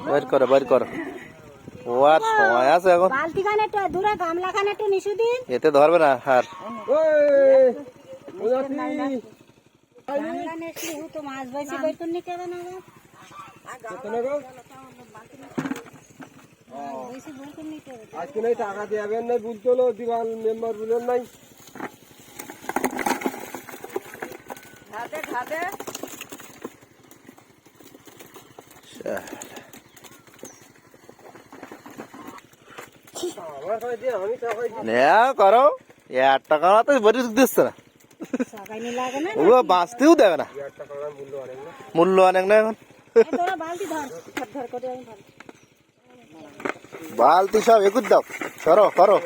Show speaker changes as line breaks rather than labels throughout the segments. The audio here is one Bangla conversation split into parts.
বাইর কর বাইর কর। ও আর সময় আছে এখন।
বালতি খানে একটু দূরে, গামলা খানে একটু নিচু দিন।
এতে ধরবে না হার।
মাছ বাইছি বই করনি কেন
আজকে নাই টাকা দেবেন না বুঝতো দিবাল মেম্বার বুঝলেন নাই
ঘাটে ঘাটে
করো 1 টাকা না তো বড়ি দিচ্ছে না, ও বাঁচতেও দেবে না, মূল্য অনেক না এখন। বালতি সব একুর দাও, করো করো,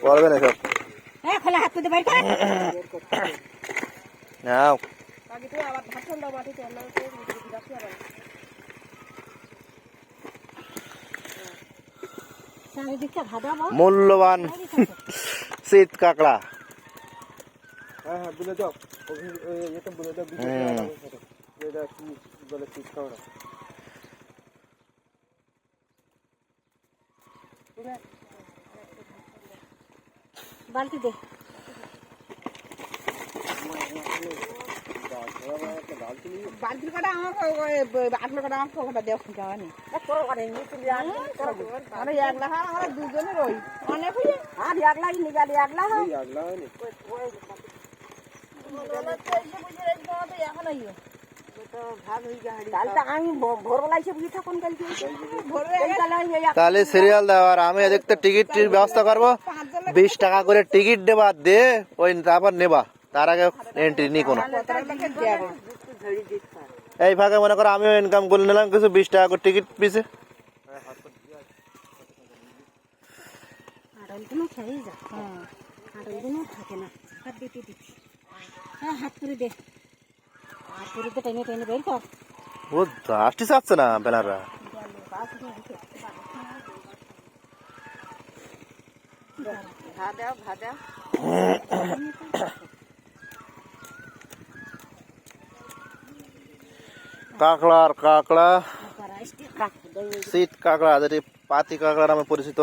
করবে না সব। নাও মূল্যবান শীত কাঁকড়া।
হ্যাঁ হ্যাঁ বলে দাও, এটা বলে দাও এটা কি বলে শীত কাঁকড়া।
বালতি দে, বালতির কাটা আমার 8 কাটা আমার কাটা দেওয়া যাওয়ানি আরে 1 লাখ আমরা দুজনের ওই অনেক হই আর 1 লাখ নিগালি 1 লাখ
তাহলে সিরিয়াল দাও আর আমি এদিকে টিকিটের ব্যবস্থা করবো। 20 টাকা করে টিকিট দেবা, দে ওই তারপর নেবা, তার আগে এন্ট্রি নি কোনো। এই ফাঁকে মনে করো আমিও ইনকাম করে নিলাম কিছু, 20 টাকা করে টিকিট পিছে। ও আসতে চাচ্ছে না বেলারা। কাঁকড়া আর কাঁকড়া, শীত কাঁকড়া যেটি পাতি কাঁকড়া নামে পরিচিত।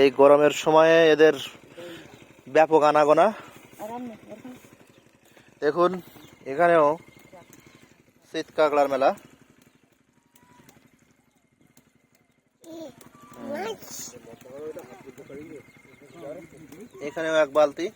এই গরমের সময়ে এদের ব্যাপক আনাগোনা। দেখুন এখানেও শীত কাঁকড়ার মেলা। এখানেও এক বালতি।